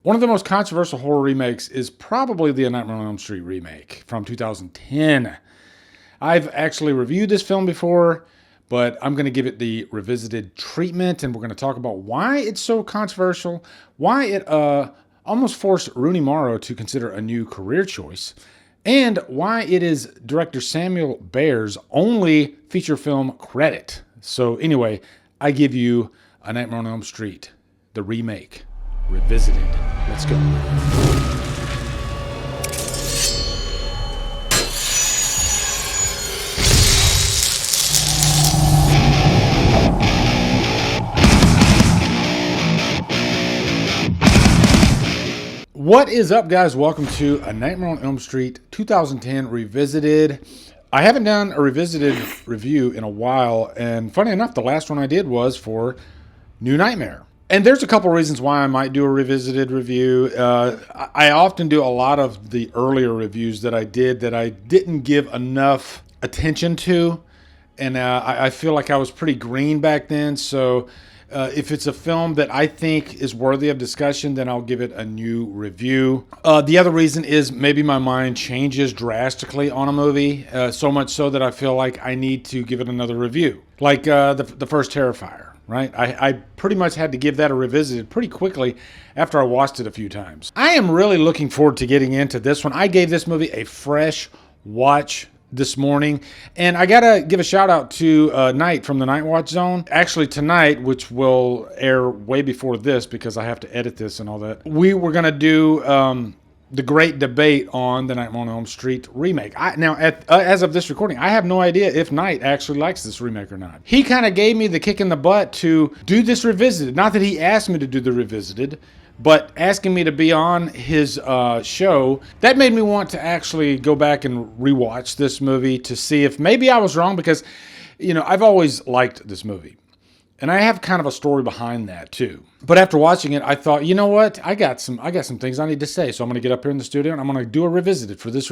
One of the most controversial horror remakes is probably the Nightmare on Elm Street remake from 2010. I've actually reviewed this film before, but I'm going to give it the revisited treatment, and we're going to talk about why it's so controversial, why it almost forced Rooney Mara to consider a new career choice, and why it is director Samuel Bayer's only feature film credit. So anyway, I give you A Nightmare on Elm Street, the remake, revisited. Let's go. What is up, guys? Welcome to A Nightmare on Elm Street 2010 Revisited. I haven't done a revisited review in a while, and funny enough, the last one I did was for New Nightmare. And there's a couple reasons why I might do a revisited review. I often do a lot of the earlier reviews that I did that I didn't give enough attention to, and I feel like I was pretty green back then, so if it's a film that I think is worthy of discussion, then I'll give it a new review. The other reason is maybe my mind changes drastically on a movie, so much so that I feel like I need to give it another review. Like the first Terrifier, right? I pretty much had to give that a revisited pretty quickly after I watched it a few times. I am really looking forward to getting into this one. I gave this movie a fresh watch this morning, and I gotta give a shout out to Night from the Night Watch Zone. Actually tonight, which will air way before this because I have to edit this and all that, we were gonna do the great debate on the Nightmare on Elm Street remake. Now, as of this recording, I have no idea if Night actually likes this remake or not. He kind of gave me the kick in the butt to do this revisited. Not that he asked me to do the revisited, but asking me to be on his show. That made me want to actually go back and rewatch this movie to see if maybe I was wrong, because, you know, I've always liked this movie. And I have kind of a story behind that too. But after watching it, I thought, you know what? I got some things I need to say. So I'm going to get up here in the studio and I'm going to do a revisited for this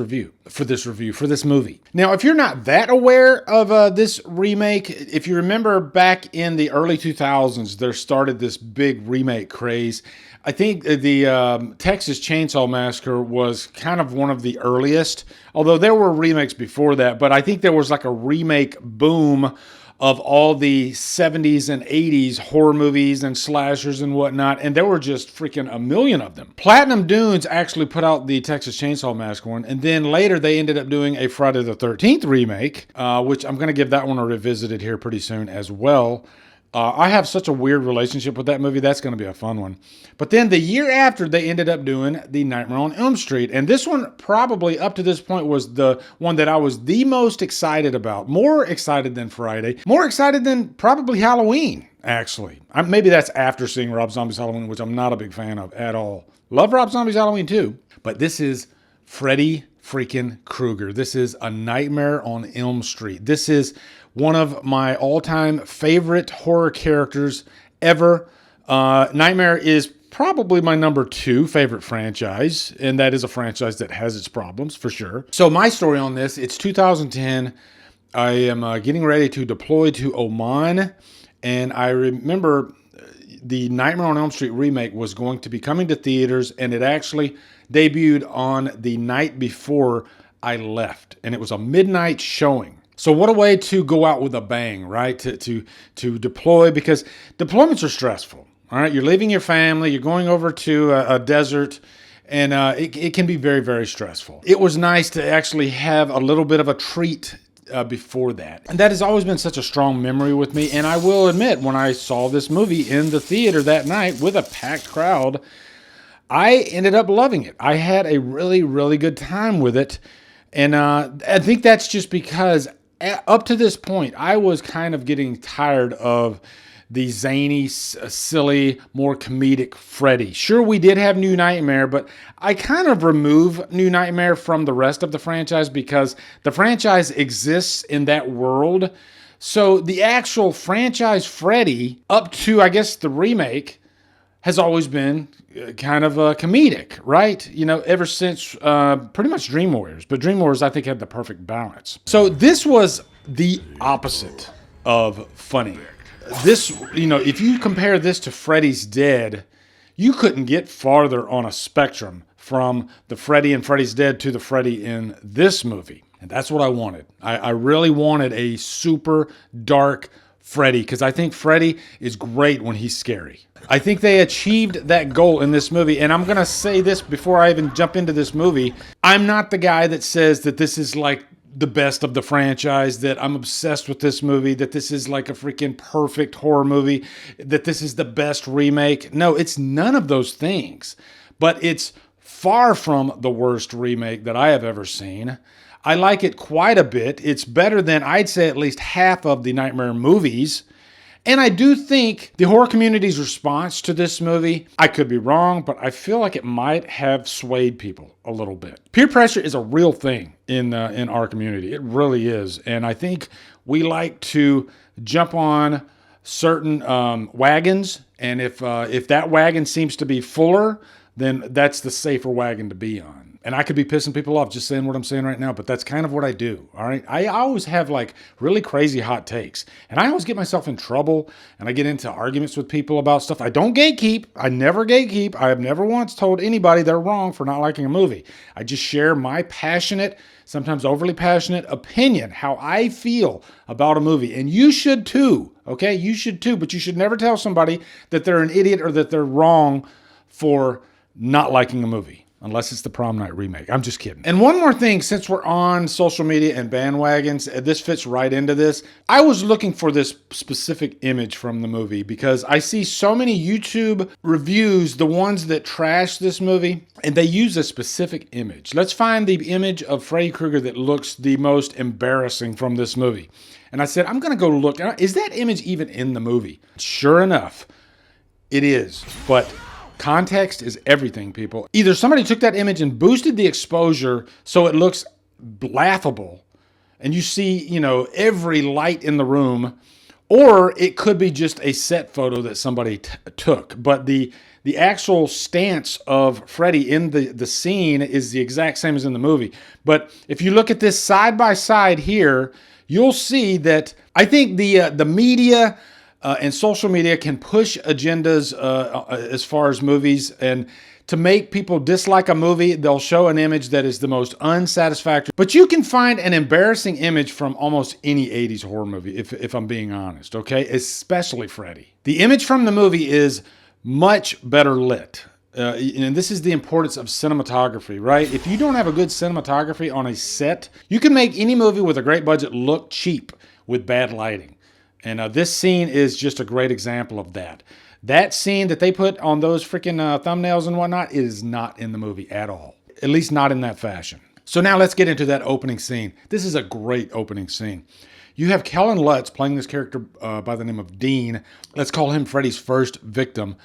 movie. Now, if you're not that aware of this remake, if you remember back in the early 2000s, there started this big remake craze. I think the Texas Chainsaw Massacre was kind of one of the earliest, although there were remakes before that. But I think there was like a remake boom of all the 70s and 80s horror movies and slashers and whatnot, and there were just freaking a million of them. Platinum Dunes actually put out the Texas Chainsaw Massacre one, and then later they ended up doing a Friday the 13th remake, which I'm going to give that one a revisited here pretty soon as well. I have such a weird relationship with that movie. That's going to be a fun one. But then the year after, they ended up doing the Nightmare on Elm Street. And this one probably up to this point was the one that I was the most excited about. More excited than Friday. More excited than probably Halloween, actually. Maybe that's after seeing Rob Zombie's Halloween, which I'm not a big fan of at all. Love Rob Zombie's Halloween too. But this is Freddy freaking Krueger. This is A Nightmare on Elm Street. This is one of my all-time favorite horror characters ever. Nightmare is probably my number 2 favorite franchise, and that is a franchise that has its problems for sure. So my story on this, it's 2010. I am getting ready to deploy to Oman, and I remember the Nightmare on Elm Street remake was going to be coming to theaters, and it actually debuted on the night before I left, and it was a midnight showing. So what a way to go out with a bang, right? To deploy, because deployments are stressful. All right, you're leaving your family, you're going over to a desert, and it can be very, very stressful. It was nice to actually have a little bit of a treat before that. And that has always been such a strong memory with me. And I will admit, when I saw this movie in the theater that night with a packed crowd, I ended up loving it. I had a really, really good time with it. And I think that's just because up to this point, I was kind of getting tired of the zany, silly, more comedic Freddy. Sure, we did have New Nightmare, but I kind of remove New Nightmare from the rest of the franchise because the franchise exists in that world. So the actual franchise Freddy, up to, I guess, the remake, has always been kind of comedic, right? You know, ever since pretty much Dream Warriors. But Dream Warriors, I think, had the perfect balance. So this was the opposite of funny. This, you know, if you compare this to Freddy's Dead, You couldn't get farther on a spectrum from the Freddy in Freddy's Dead to the Freddy in this movie. And that's what I wanted. I really wanted a super dark Freddy, because I think Freddy is great when he's scary. I think they achieved that goal in this movie. And I'm going to say this before I even jump into this movie. I'm not the guy that says that this is like the best of the franchise, that I'm obsessed with this movie, that this is like a freaking perfect horror movie, that this is the best remake. No, it's none of those things. But it's far from the worst remake that I have ever seen. I like it quite a bit. It's better than, I'd say, at least half of the Nightmare movies. And I do think the horror community's response to this movie, I could be wrong, but I feel like it might have swayed people a little bit. Peer pressure is a real thing in our community. It really is. And I think we like to jump on certain wagons. And if that wagon seems to be fuller, then that's the safer wagon to be on. And I could be pissing people off just saying what I'm saying right now, but that's kind of what I do, all right? I always have like really crazy hot takes, and I always get myself in trouble, and I get into arguments with people about stuff. I don't gatekeep. I never gatekeep. I have never once told anybody they're wrong for not liking a movie. I just share my passionate, sometimes overly passionate opinion, how I feel about a movie. And you should too, okay? You should too, but you should never tell somebody that they're an idiot or that they're wrong for not liking a movie. Unless it's the Prom Night remake. I'm just kidding. And one more thing, since we're on social media and bandwagons, this fits right into this. I was looking for this specific image from the movie because I see so many YouTube reviews, the ones that trash this movie, and they use a specific image. Let's find the image of Freddy Krueger that looks the most embarrassing from this movie. And I said, I'm going to go look. Is that image even in the movie? Sure enough, it is. But context is everything, people. Either somebody took that image and boosted the exposure so it looks laughable, and you see, every light in the room, or it could be just a set photo that somebody took. But the actual stance of Freddy in the scene is the exact same as in the movie. But if you look at this side by side here, you'll see that I think the media and social media can push agendas as far as movies, and to make people dislike a movie, they'll show an image that is the most unsatisfactory. But you can find an embarrassing image from almost any 80s horror movie, if I'm being honest, okay? Especially Freddy. The image from the movie is much better lit. And this is the importance of cinematography, right? If you don't have a good cinematography on a set, you can make any movie with a great budget look cheap with bad lighting. And this scene is just a great example of that. That scene that they put on those freaking thumbnails and whatnot is not in the movie at all. At least not in that fashion. So now let's get into that opening scene. This is a great opening scene. You have Kellen Lutz playing this character by the name of Dean. Let's call him Freddy's first victim.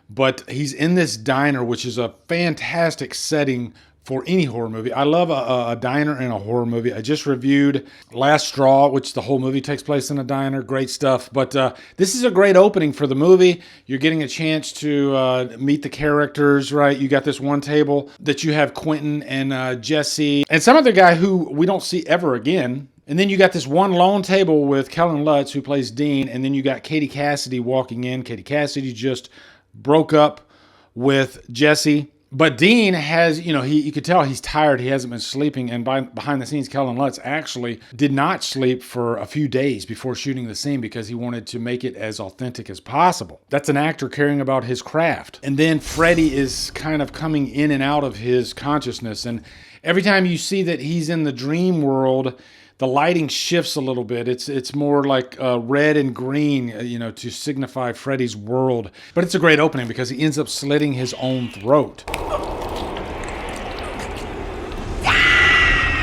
But he's in this diner, which is a fantastic setting for any horror movie. I love a diner in a horror movie. I just reviewed Last Straw, which the whole movie takes place in a diner. Great stuff. But this is a great opening for the movie. You're getting a chance to meet the characters, right? You got this one table that you have Quentin and Jesse and some other guy who we don't see ever again. And then you got this one lone table with Kellen Lutz, who plays Dean. And then you got Katie Cassidy walking in. Katie Cassidy just broke up with Jesse. But Dean has, you could tell he's tired. He hasn't been sleeping. And behind the scenes, Kellen Lutz actually did not sleep for a few days before shooting the scene because he wanted to make it as authentic as possible. That's an actor caring about his craft. And then Freddy is kind of coming in and out of his consciousness. And every time you see that he's in the dream world, the lighting shifts a little bit. It's more like red and green, to signify Freddy's world. But it's a great opening because he ends up slitting his own throat.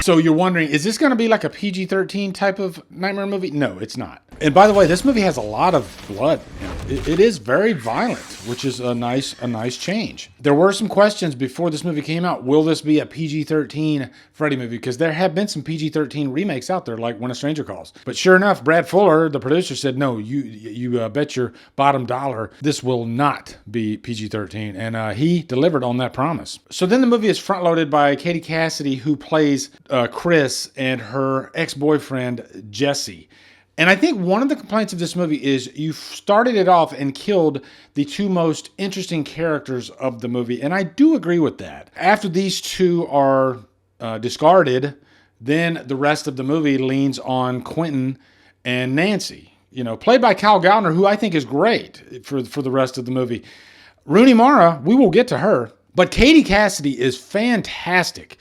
So you're wondering, is this going to be like a PG-13 type of Nightmare movie? No, it's not. And by the way, this movie has a lot of blood. It is very violent, which is a nice change. There were some questions before this movie came out. Will this be a PG-13 Freddy movie? Because there have been some PG-13 remakes out there, like When a Stranger Calls. But sure enough, Brad Fuller, the producer, said, no, you bet your bottom dollar this will not be PG-13. And he delivered on that promise. So then the movie is front-loaded by Katie Cassidy, who plays Chris and her ex-boyfriend, Jesse. And I think one of the complaints of this movie is you started it off and killed the two most interesting characters of the movie. And I do agree with that. After these two are discarded, then the rest of the movie leans on Quentin and Nancy, played by Kyle Gallner, who I think is great for the rest of the movie. Rooney Mara, we will get to her, but Katie Cassidy is fantastic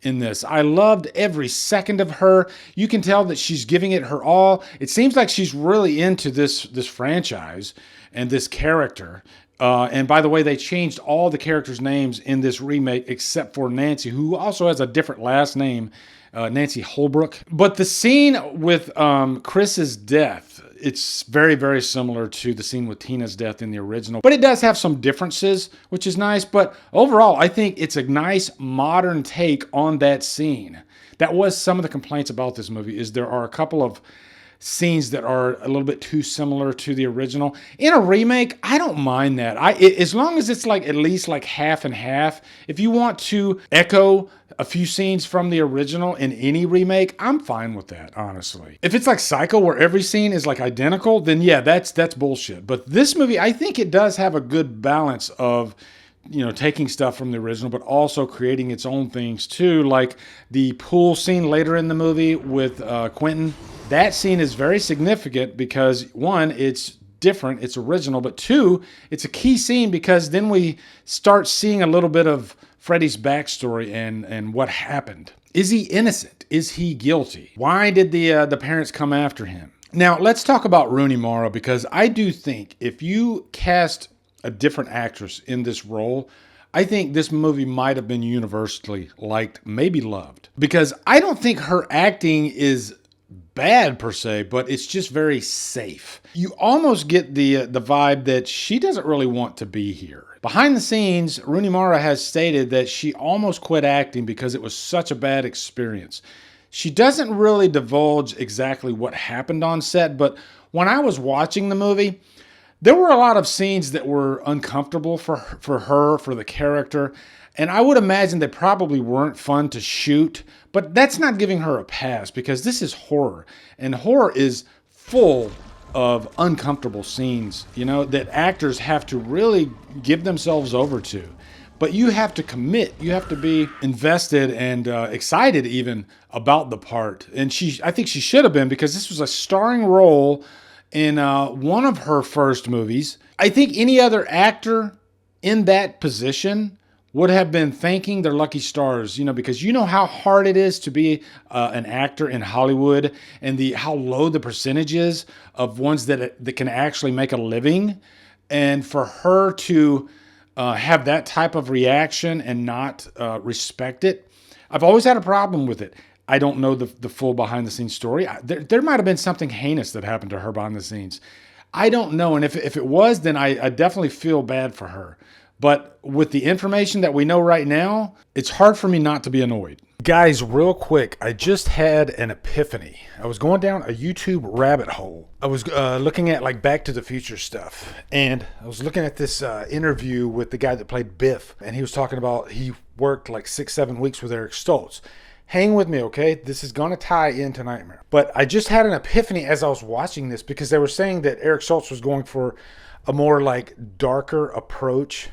in this. I loved every second of her. You can tell that she's giving it her all. It seems like she's really into this franchise and this character. And by the way, they changed all the characters' names in this remake except for Nancy, who also has a different last name, Nancy Holbrook. But the scene with Chris's death, it's very, very similar to the scene with Tina's death in the original. But it does have some differences, which is nice. But overall, I think it's a nice modern take on that scene. That was some of the complaints about this movie, is there are a couple of scenes that are a little bit too similar to the original. In a remake, I don't mind that. As long as it's like at least like half and half. If you want to echo a few scenes from the original in any remake, I'm fine with that, honestly. If it's like Psycho, where every scene is like identical, then yeah, that's bullshit. But this movie, I think it does have a good balance of taking stuff from the original, but also creating its own things too. Like the pool scene later in the movie with Quentin. That scene is very significant because, one, it's different, it's original, but two, it's a key scene because then we start seeing a little bit of Freddy's backstory and what happened. Is he innocent? Is he guilty? Why did the parents come after him? Now, let's talk about Rooney Mara, because I do think if you cast a different actress in this role, I think this movie might have been universally liked, maybe loved. Because I don't think her acting is bad per se, but it's just very safe. You almost get the vibe that she doesn't really want to be here. Behind the scenes, Rooney Mara has stated that she almost quit acting because it was such a bad experience. She doesn't really divulge exactly what happened on set, but when I was watching the movie, there were a lot of scenes that were uncomfortable for her, for the character. And I would imagine they probably weren't fun to shoot, but that's not giving her a pass because this is horror. And horror is full of uncomfortable scenes, that actors have to really give themselves over to. But you have to commit. You have to be invested and excited even about the part. And I think she should have been, because this was a starring role in one of her first movies. I think any other actor in that position would have been thanking their lucky stars, because how hard it is to be an actor in Hollywood, and how low the percentage is of ones that can actually make a living. And for her to have that type of reaction and not respect it, I've always had a problem with it. I don't know the full behind the scenes story. There might have been something heinous that happened to her behind the scenes. I don't know. And if it was, then I definitely feel bad for her. But with the information that we know right now, it's hard for me not to be annoyed. Guys, real quick, I just had an epiphany. I was going down a YouTube rabbit hole. I was looking at like Back to the Future stuff. And I was looking at this interview with the guy that played Biff. And he was talking about he worked like 6-7 weeks with Eric Stoltz. Hang with me, okay? This is going to tie into Nightmare. But I just had an epiphany as I was watching this, because they were saying that Eric Stoltz was going for a more like darker approach.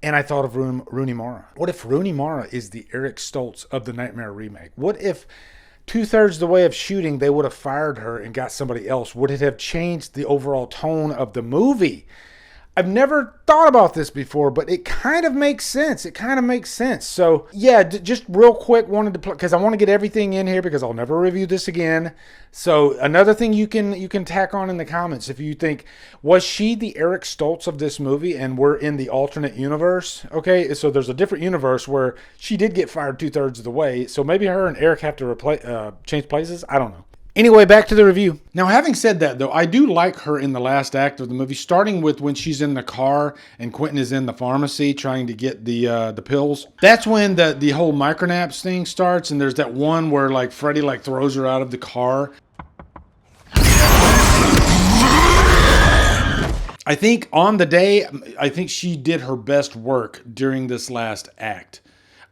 And I thought of Rooney Mara. What if Rooney Mara is the Eric Stoltz of the Nightmare remake? What if 2/3 of the way of shooting, they would have fired her and got somebody else? Would it have changed the overall tone of the movie? I've never thought about this before, but it kind of makes sense. So yeah, just real quick, wanted to because I want to get everything in here, because I'll never review this again. So another thing you can tack on in the comments, if you think, was she the Eric Stoltz of this movie and we're in the alternate universe? Okay, so there's a different universe where she did get fired 2/3 of the way. So maybe her and Eric have to change places. I don't know. Anyway, back to the review. Now, having said that, though, I do like her in the last act of the movie, starting with when she's in the car and Quentin is in the pharmacy trying to get the pills. That's when the whole micronaps thing starts, and there's that one where like Freddy like throws her out of the car. I think on the day, I think she did her best work during this last act.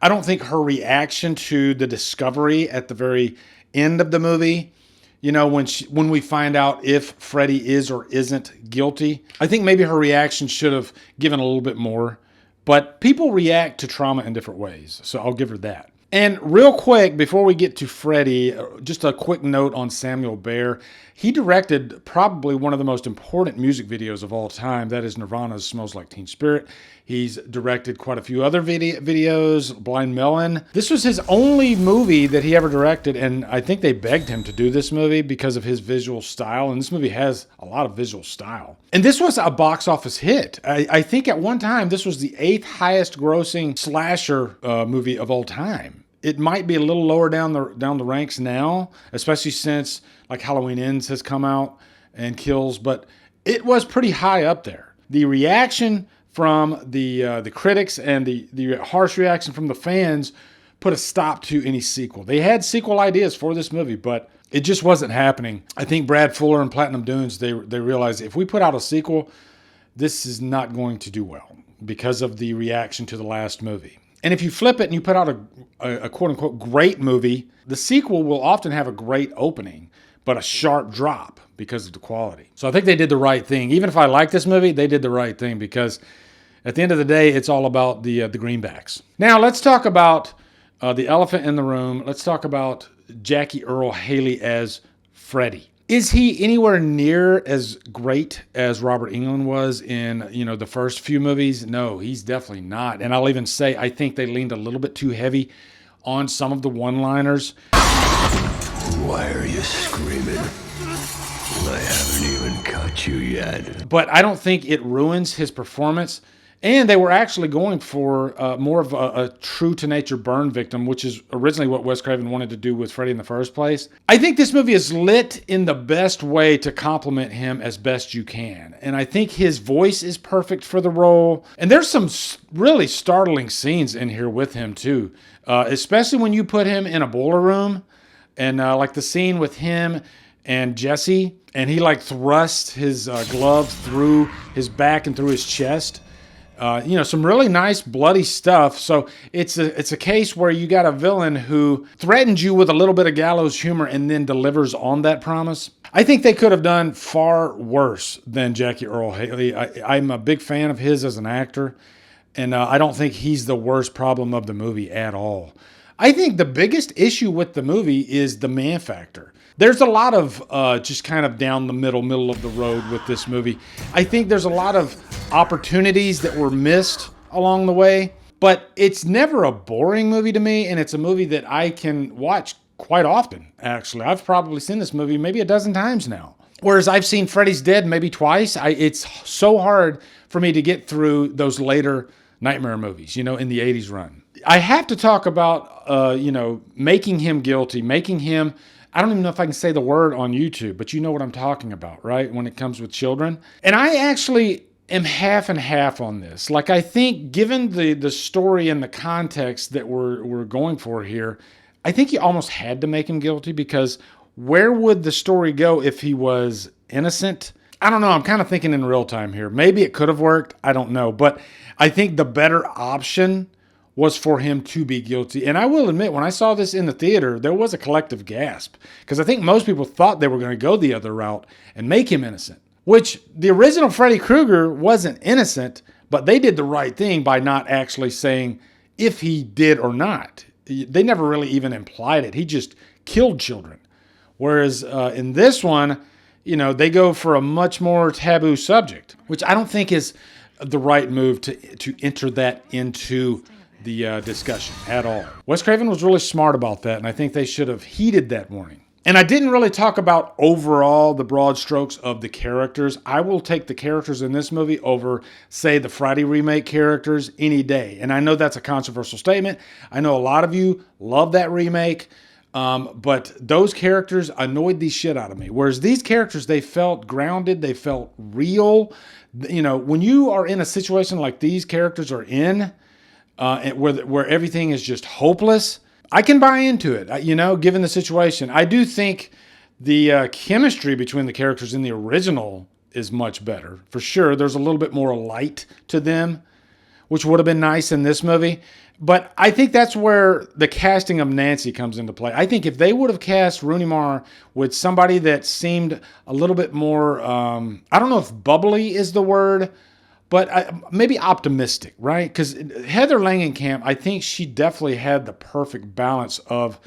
I don't think her reaction to the discovery at the very end of the movie, You know, when we find out if Freddy is or isn't guilty. I think maybe her reaction should have given a little bit more. But people react to trauma in different ways, so I'll give her that. And real quick, before we get to Freddy, just a quick note on Samuel Bayer. He directed probably one of the most important music videos of all time. That is Nirvana's Smells Like Teen Spirit. He's directed quite a few other videos, Blind Melon. This was his only movie that he ever directed, and I think they begged him to do this movie because of his visual style, and this movie has a lot of visual style. And this was a box office hit. I think at one time, this was the 8th highest grossing slasher movie of all time. It might be a little lower down the ranks now, especially since like Halloween Ends has come out and Kills, but it was pretty high up there. The reaction from the critics and the harsh reaction from the fans put a stop to any sequel. They had sequel ideas for this movie, but it just wasn't happening. I think Brad Fuller and Platinum Dunes, they realized if we put out a sequel, this is not going to do well because of the reaction to the last movie. And if you flip it and you put out a quote-unquote great movie, the sequel will often have a great opening, but a sharp drop because of the quality. So I think they did the right thing. Even if I like this movie, they did the right thing because at the end of the day, it's all about the greenbacks. Now let's talk about the elephant in the room. Let's talk about Jackie Earle Haley as Freddy. Is he anywhere near as great as Robert Englund was in, the first few movies? No, he's definitely not. And I'll even say I think they leaned a little bit too heavy on some of the one-liners. Why are you screaming? I haven't even caught you yet. But I don't think it ruins his performance. And they were actually going for more of a true-to-nature burn victim, which is originally what Wes Craven wanted to do with Freddy in the first place. I think this movie is lit in the best way to complement him as best you can. And I think his voice is perfect for the role. And there's some really startling scenes in here with him, too. Especially when you put him in a boiler room. And like the scene with him and Jesse. And he like thrusts his glove through his back and through his chest. Some really nice bloody stuff. So it's a case where you got a villain who threatens you with a little bit of gallows humor and then delivers on that promise. I think they could have done far worse than Jackie Earle Haley. I'm a big fan of his as an actor, and I don't think he's the worst problem of the movie at all. I think the biggest issue with the movie is the man factor. There's a lot of just kind of down the middle of the road with this movie. I think there's a lot of opportunities that were missed along the way, but it's never a boring movie to me, and it's a movie that I can watch quite often, actually. I've probably seen this movie maybe a dozen times now. Whereas I've seen Freddy's Dead maybe twice. It's so hard for me to get through those later Nightmare movies, in the 80s run. I have to talk about, making him guilty, making him... I don't even know if I can say the word on YouTube, but you know what I'm talking about, right? When it comes with children. And I actually am half and half on this. Like, I think given the story and the context that we're going for here, I think you almost had to make him guilty, because where would the story go if he was innocent? I don't know. I'm kind of thinking in real time here. Maybe it could have worked. I don't know. But I think the better option was for him to be guilty. And I will admit, when I saw this in the theater, there was a collective gasp, because I think most people thought they were going to go the other route and make him innocent, which the original Freddy Krueger wasn't innocent, but they did the right thing by not actually saying if he did or not. They never really even implied it. He just killed children. Whereas in this one, they go for a much more taboo subject, which I don't think is the right move to enter that into the discussion at all. Wes Craven was really smart about that, and I think they should have heeded that warning. And I didn't really talk about overall the broad strokes of the characters. I will take the characters in this movie over, say, the Friday remake characters any day. And I know that's a controversial statement. I know a lot of you love that remake, but those characters annoyed the shit out of me. Whereas these characters, they felt grounded, they felt real. When you are in a situation like these characters are in, where everything is just hopeless, I can buy into it, given the situation. I do think the chemistry between the characters in the original is much better. For sure, there's a little bit more light to them, which would have been nice in this movie. But I think that's where the casting of Nancy comes into play. I think if they would have cast Rooney Mara with somebody that seemed a little bit more, I don't know if bubbly is the word, but maybe optimistic, right? Because Heather Langenkamp, I think she definitely had the perfect balance of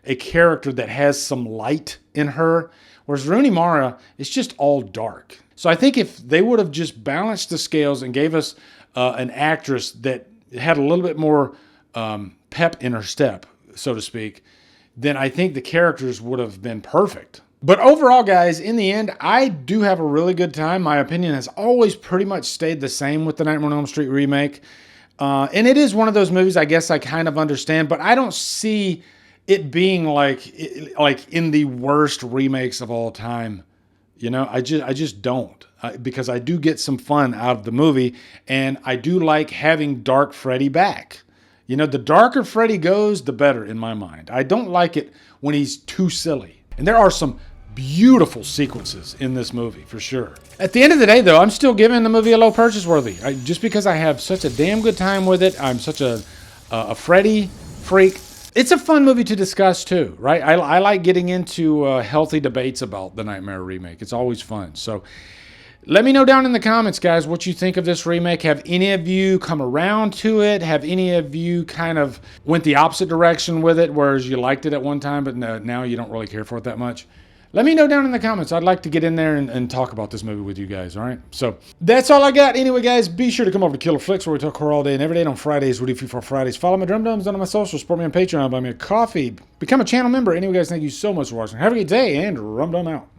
a character that has some light in her, whereas Rooney Mara is just all dark. So I think if they would have just balanced the scales and gave us an actress that had a little bit more pep in her step, so to speak, then I think the characters would have been perfect. But overall, guys, in the end, I do have a really good time. My opinion has always pretty much stayed the same with the Nightmare on Elm Street remake. And it is one of those movies I guess I kind of understand, but I don't see it being like in the worst remakes of all time. You know, I just don't, because I do get some fun out of the movie, and I do like having Dark Freddy back. You know, the darker Freddy goes, the better in my mind. I don't like it when he's too silly. And there are some beautiful sequences in this movie, for sure. At the end of the day, though, I'm still giving the movie a low purchase worthy. Just because I have such a damn good time with it. I'm such a Freddy freak. It's a fun movie to discuss too, right? I like getting into healthy debates about the Nightmare remake. It's always fun. So let me know down in the comments, guys, what you think of this remake. Have any of you come around to it? Have any of you kind of went the opposite direction with it, whereas you liked it at one time, but now you don't really care for it that much? Let me know down in the comments. I'd like to get in there and talk about this movie with you guys, all right? So that's all I got. Anyway, guys, be sure to come over to Killer Flicks, where we talk horror all day and every day. And on Fridays, we do Free for Fridays. Follow my Drumdums on my socials. Support me on Patreon. Buy me a coffee. Become a channel member. Anyway, guys, thank you so much for watching. Have a good day, and Drumdum out.